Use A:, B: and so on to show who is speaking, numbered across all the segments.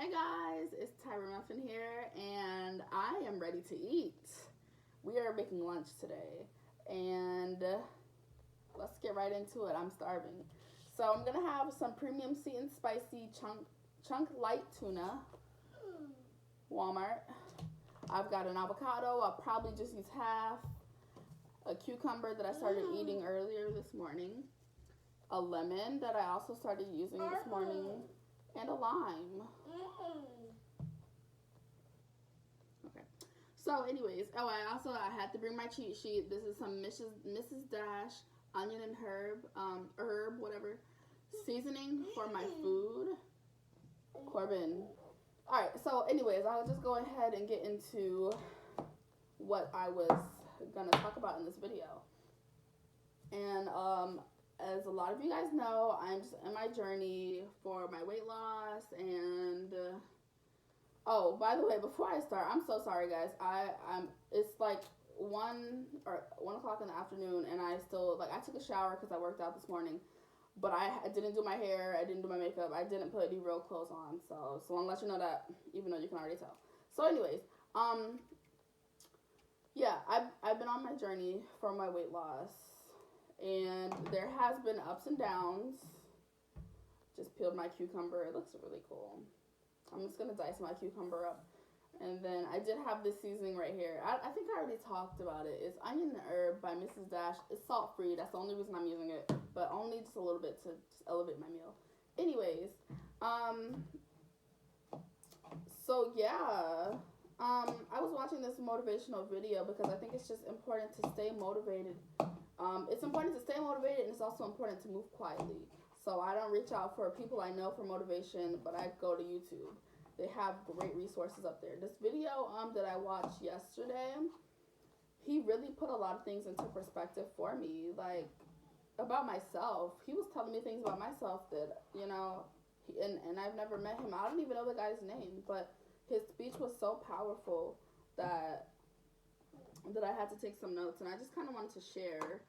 A: Hey guys, it's TyraMuffin here, and I am ready to eat. We are making lunch today, and let's get right into it. I'm starving. So I'm gonna have some premium sweet and spicy chunk light tuna, Walmart. I've got an avocado. I'll probably just use half. A cucumber that I started eating earlier this morning. A lemon that I also started using this morning, and a lime. Okay. So, anyways, I had to bring my cheat sheet. This is some Mrs. Dash onion and herb, whatever, seasoning for my food. Corbin. All right. So, anyways, I'll just go ahead and get into what I was gonna talk about in this video. And as a lot of you guys know, I'm just in my journey for my weight loss. And oh, by the way, before I start, I'm so sorry, guys. It's like 1 o'clock in the afternoon, and I took a shower because I worked out this morning, but I didn't do my hair, I didn't do my makeup, I didn't put any real clothes on. So I'll let you know that, even though you can already tell. So, anyways, yeah, I've been on my journey for my weight loss. And there has been ups and downs. Just peeled my cucumber. It looks really cool. I'm just going to dice my cucumber up. And then I did have this seasoning right here. I think I already talked about it. It's onion and herb by Mrs. Dash. It's salt-free. That's the only reason I'm using it. But only just a little bit to just elevate my meal. Anyways. So, yeah. I was watching this motivational video because I think it's just important to stay motivated. It's important to stay motivated, and it's also important to move quietly. So I don't reach out for people I know for motivation, but I go to YouTube. They have great resources up there. This video that I watched yesterday, he really put a lot of things into perspective for me, like about myself. He was telling me things about myself that, and I've never met him. I don't even know the guy's name, but his speech was so powerful that I had to take some notes, and I just kind of wanted to share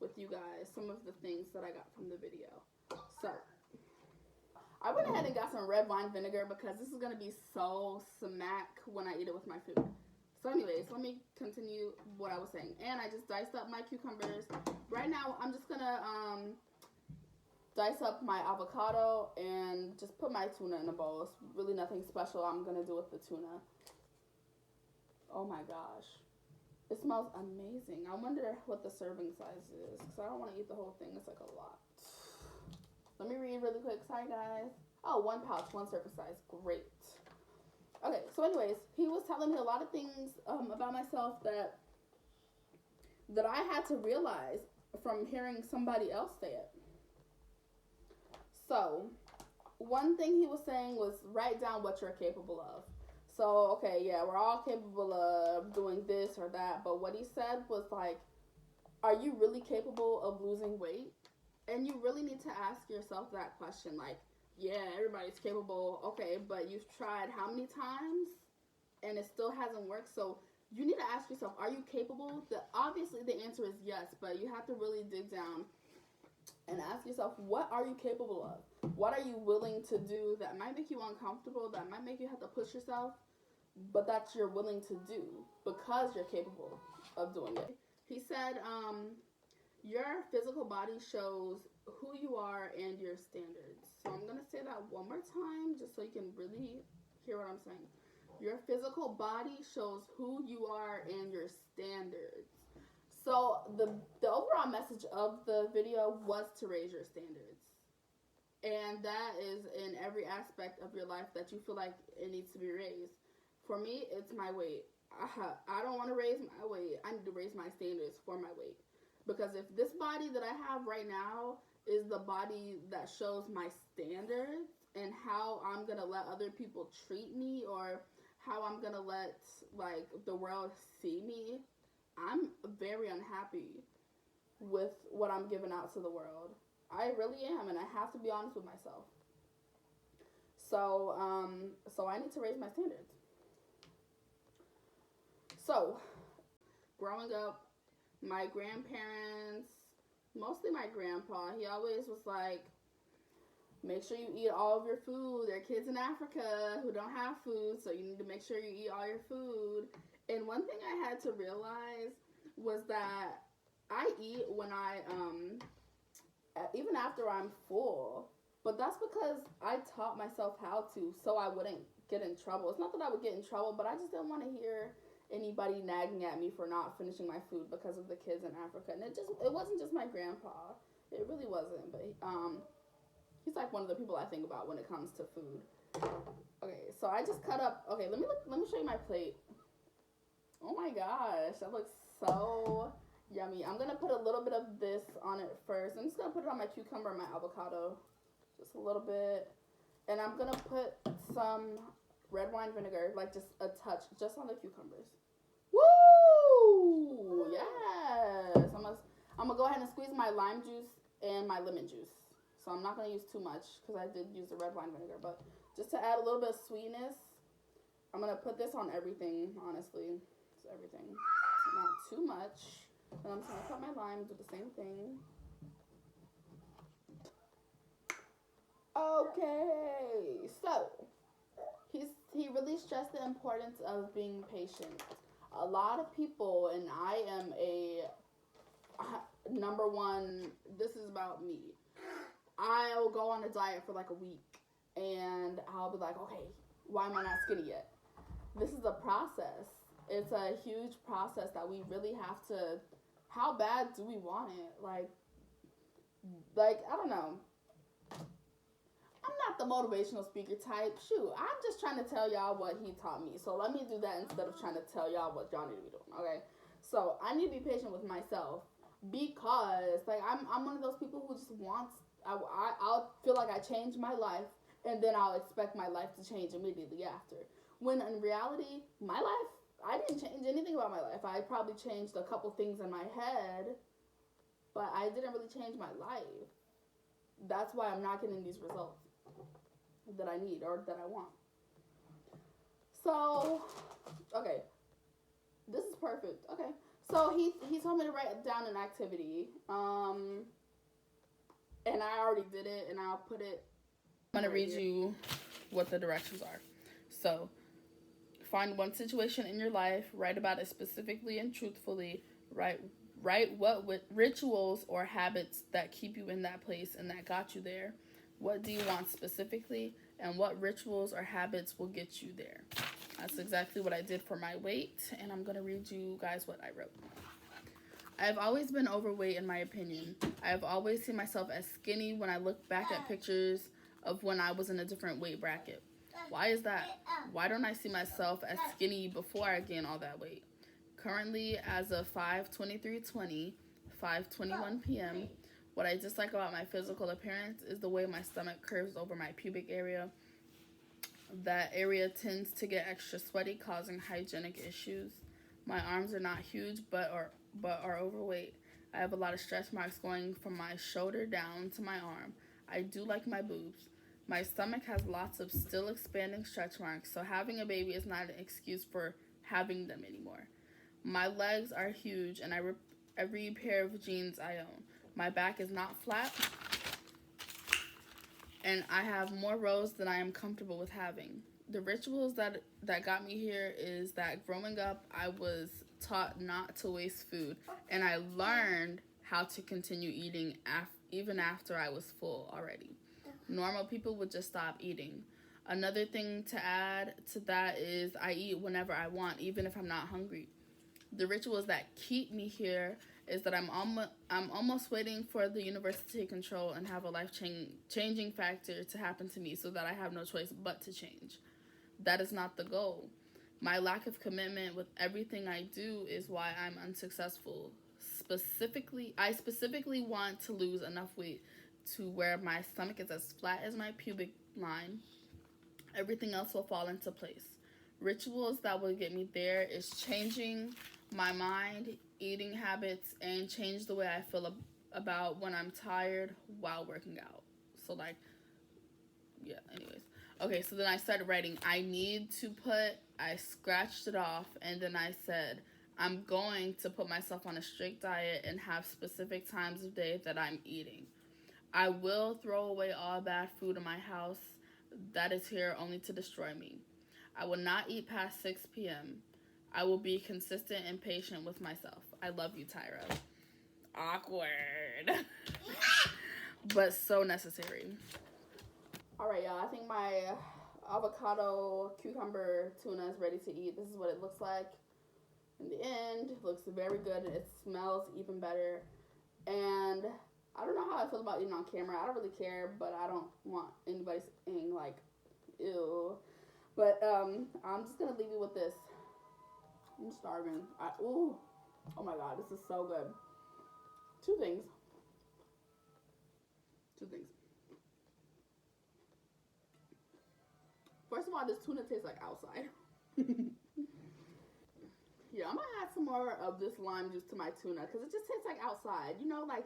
A: with you guys some of the things that I got from the video. So, I went ahead and got some red wine vinegar because this is going to be so smack when I eat it with my food. So anyways, let me continue what I was saying. And I just diced up my cucumbers. Right now, I'm just going to dice up my avocado and just put my tuna in a bowl. It's really nothing special I'm going to do with the tuna. Oh my gosh. It smells amazing. I wonder what the serving size is, because I don't want to eat the whole thing. It's like a lot. Let me read really quick. Sorry, guys. Oh, 1 pouch, 1 serving size. Great. Okay, so anyways, he was telling me a lot of things about myself that I had to realize from hearing somebody else say it. So, one thing he was saying was write down what you're capable of. So, okay, yeah, we're all capable of doing this or that, but what he said was like, are you really capable of losing weight? And you really need to ask yourself that question, like, yeah, everybody's capable, okay, but you've tried how many times, and it still hasn't worked, so you need to ask yourself, are you capable? Obviously, the answer is yes, but you have to really dig down and ask yourself, what are you capable of? What are you willing to do that might make you uncomfortable, that might make you have to push yourself, but that you're willing to do because you're capable of doing it? He said, your physical body shows who you are and your standards. So I'm going to say that one more time just so you can really hear what I'm saying. Your physical body shows who you are and your standards. So the overall message of the video was to raise your standards. And that is in every aspect of your life that you feel like it needs to be raised. For me, it's my weight. I don't want to raise my weight. I need to raise my standards for my weight. Because if this body that I have right now is the body that shows my standards and how I'm going to let other people treat me, or how I'm going to let, like, the world see me, I'm very unhappy with what I'm giving out to the world. I really am, and I have to be honest with myself. So I need to raise my standards. So, growing up, my grandparents, mostly my grandpa, he always was like, Make sure you eat all of your food. There are kids in Africa who don't have food, so you need to make sure you eat all your food. And one thing I had to realize was that I eat when even after I'm full. But that's because I taught myself how to, so I wouldn't get in trouble. It's not that I would get in trouble, but I just didn't want to hear anybody nagging at me for not finishing my food because of the kids in Africa. And it wasn't just my grandpa. It really wasn't. But he's like one of the people I think about when it comes to food. Okay, so I just cut up. Okay, let me show you my plate. Oh my gosh, that looks so yummy. I'm gonna put a little bit of this on it first. I'm just gonna put it on my cucumber and my avocado. Just a little bit. And I'm gonna put some red wine vinegar, like just a touch, just on the cucumbers. Woo! Yes! I'm gonna go ahead and squeeze my lime juice and my lemon juice. So I'm not gonna use too much because I did use the red wine vinegar. But just to add a little bit of sweetness, I'm gonna put this on everything, honestly. It's everything. So not too much. And I'm just gonna cut my lime, do the same thing. Okay, so he really stressed the importance of being patient. A lot of people, and I am number one, this is about me. I'll go on a diet for like a week, and I'll be like, okay, why am I not skinny yet? This is a process. It's a huge process that we really have to, how bad do we want it? Like I don't know. I'm not the motivational speaker type. Shoot, I'm just trying to tell y'all what he taught me. So let me do that instead of trying to tell y'all what y'all need to be doing, okay? So I need to be patient with myself because, like, I'm one of those people who just wants, I'll feel like I changed my life and then I'll expect my life to change immediately after. When in reality, my life, I didn't change anything about my life. I probably changed a couple things in my head, but I didn't really change my life. That's why I'm not getting these results that I need or that I want. So, okay. This is perfect. Okay. So he told me to write down an activity. And I already did it, and I'll put it. I'm going to read you what the directions are. So, find one situation in your life, write about it specifically and truthfully, write what rituals or habits that keep you in that place and that got you there. What do you want specifically, and what rituals or habits will get you there? That's exactly what I did for my weight, and I'm going to read you guys what I wrote. I have always been overweight in my opinion. I have always seen myself as skinny when I look back at pictures of when I was in a different weight bracket. Why is that? Why don't I see myself as skinny before I gain all that weight? Currently, as of 5/23/20, 5:21 p.m., what I dislike about my physical appearance is the way my stomach curves over my pubic area. That area tends to get extra sweaty, causing hygienic issues. My arms are not huge, but are overweight. I have a lot of stretch marks going from my shoulder down to my arm. I do like my boobs. My stomach has lots of still expanding stretch marks, so having a baby is not an excuse for having them anymore. My legs are huge, and I rip every pair of jeans I own. My back is not flat, and I have more rows than I am comfortable with having. The rituals that got me here is that growing up, I was taught not to waste food, and I learned how to continue eating even after I was full already. Normal people would just stop eating. Another thing to add to that is I eat whenever I want, even if I'm not hungry. The rituals that keep me here is that I'm almost waiting for the universe to take control and have a life-changing factor to happen to me so that I have no choice but to change. That is not the goal. My lack of commitment with everything I do is why I'm unsuccessful. I specifically want to lose enough weight to where my stomach is as flat as my pubic line. Everything else will fall into place. Rituals that will get me there is changing my mind, eating habits, and change the way I feel about when I'm tired while working out. So, like, yeah, anyways. Okay, so then I started writing, I scratched it off, and then I said, I'm going to put myself on a strict diet and have specific times of day that I'm eating. I will throw away all bad food in my house that is here only to destroy me. I will not eat past 6 p.m. I will be consistent and patient with myself. I love you, Tyra. Awkward. But so necessary. Alright, y'all. I think my avocado, cucumber, tuna is ready to eat. This is what it looks like. In the end, it looks very good. It smells even better. And I don't know how I feel about eating on camera. I don't really care, but I don't want anybody saying like, ew. But I'm just gonna leave you with this. I'm starving. Ooh, oh my god, this is so good. Two things. First of all, this tuna tastes like outside. Yeah, I'm gonna add some more of this lime juice to my tuna because it just tastes like outside. You know, like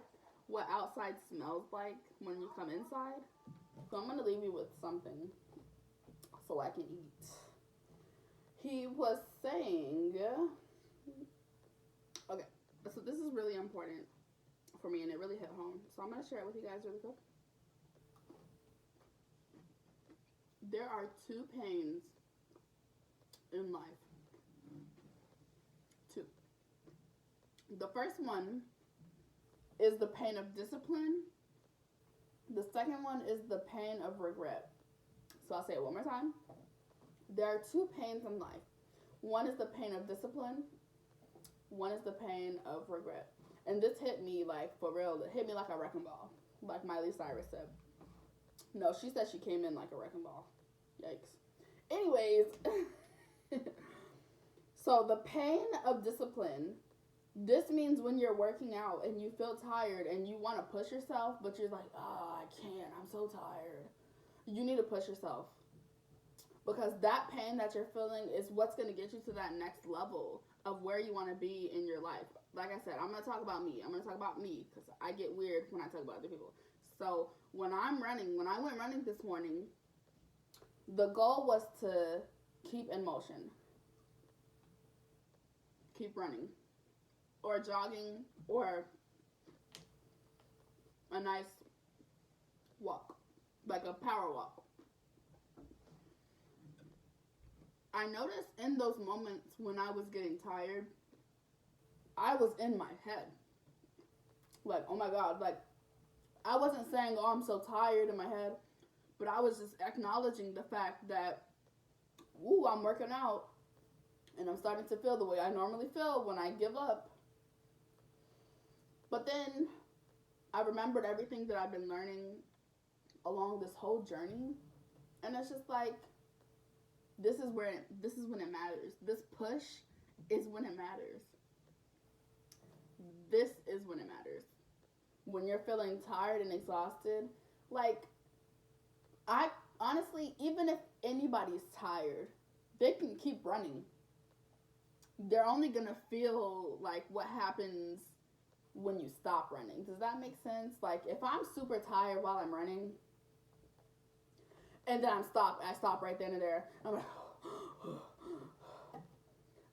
A: what outside smells like when you come inside. So I'm gonna leave you with something so I can eat. He was saying, okay, so this is really important for me and it really hit home. So I'm gonna share it with you guys really quick. There are two pains in life. Two. The first one is the pain of discipline. The second one is the pain of regret. So I'll say it one more time. There are two pains in life. One is the pain of discipline. One is the pain of regret. And this hit me like for real. It hit me like a wrecking ball. Like Miley Cyrus said. No, she said she came in like a wrecking ball. Yikes. Anyways. So the pain of discipline. This means when you're working out and you feel tired and you want to push yourself, but you're like, oh, I can't. I'm so tired. You need to push yourself. Because that pain that you're feeling is what's going to get you to that next level of where you want to be in your life. Like I said, I'm going to talk about me. I'm going to talk about me because I get weird when I talk about other people. So when I went running this morning, the goal was to keep in motion. Keep running. Or jogging, or a nice walk, like a power walk. I noticed in those moments when I was getting tired, I was in my head. Like, oh my God, like, I wasn't saying, oh, I'm so tired in my head, but I was just acknowledging the fact that, ooh, I'm working out, and I'm starting to feel the way I normally feel when I give up. But then I remembered everything that I've been learning along this whole journey. And it's just like, this is when it matters. This push is when it matters. This is when it matters. When you're feeling tired and exhausted, like, I honestly, even if anybody's tired, they can keep running. They're only gonna feel like what happens when you stop running. Does that make sense? Like, if I'm super tired while I'm running, and then I stop right then and there. I'm like,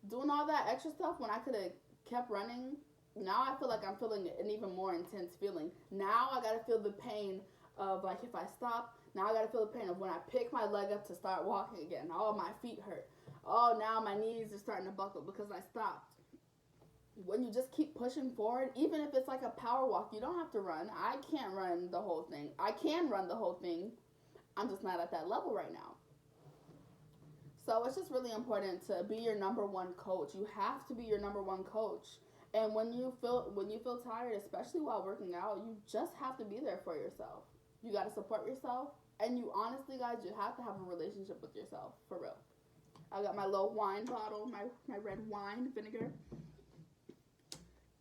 A: doing all that extra stuff when I could have kept running. Now I feel like I'm feeling an even more intense feeling. Now I gotta feel the pain of, like, if I stop, now I gotta feel the pain of when I pick my leg up to start walking again. Oh, my feet hurt. Oh, now my knees are starting to buckle because I stopped. When you just keep pushing forward, even if it's like a power walk, you don't have to run. I can't run the whole thing. I can run the whole thing. I'm just not at that level right now. So it's just really important to be your number one coach. You have to be your number one coach. And when you feel tired, especially while working out, you just have to be there for yourself. You got to support yourself. And you honestly, guys, you have to have a relationship with yourself, for real. I got my little wine bottle, my red wine vinegar.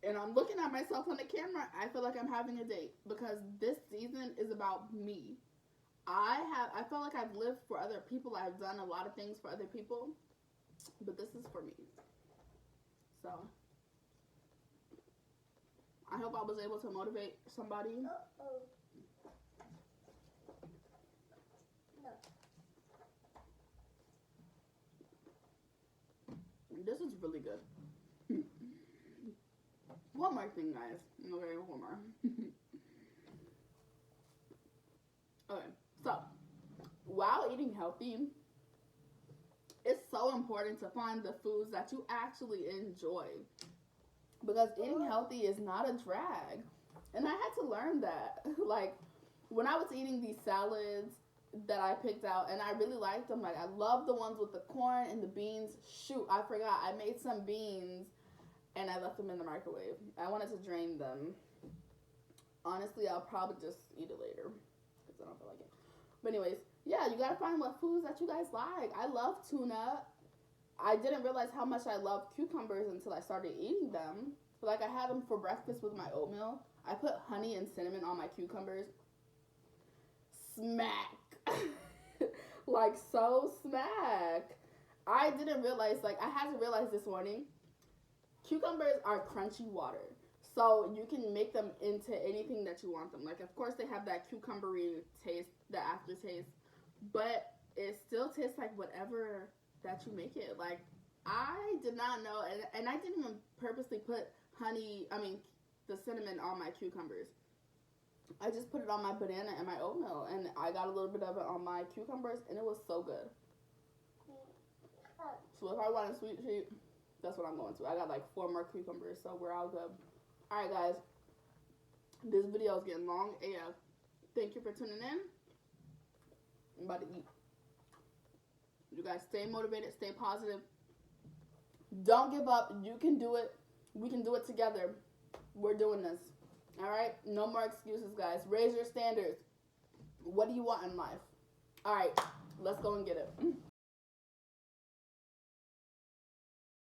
A: And I'm looking at myself on the camera. I feel like I'm having a date because this season is about me. I feel like I've lived for other people. I've done a lot of things for other people, but this is for me. So I hope I was able to motivate somebody. No. This is really good. One more thing, guys. Okay, one more. while eating healthy, it's so important to find the foods that you actually enjoy. Because eating healthy is not a drag. And I had to learn that. Like, when I was eating these salads that I picked out, and I really liked them. Like, I love the ones with the corn and the beans. Shoot, I forgot. I made some beans, and I left them in the microwave. I wanted to drain them. Honestly, I'll probably just eat it later, because I don't feel like it. But anyways, yeah, you gotta find what foods that you guys like. I love tuna. I didn't realize how much I love cucumbers until I started eating them. Like, I had them for breakfast with my oatmeal. I put honey and cinnamon on my cucumbers. Smack. Like, so smack. I didn't realize, like, I had to realize this morning, cucumbers are crunchy water. So you can make them into anything that you want them. Like, of course, they have that cucumbery taste, the aftertaste, but it still tastes like whatever that you make it. Like, I did not know, and I didn't even purposely put the cinnamon on my cucumbers. I just put it on my banana and my oatmeal, and I got a little bit of it on my cucumbers, and it was so good. So if I want a sweet treat, that's what I'm going to. I got like 4 more cucumbers, so we're all good. Alright, guys. This video is getting long AF. Thank you for tuning in. I'm about to eat. You guys stay motivated, stay positive. Don't give up. You can do it. We can do it together. We're doing this. Alright? No more excuses, guys. Raise your standards. What do you want in life? Alright, let's go and get it.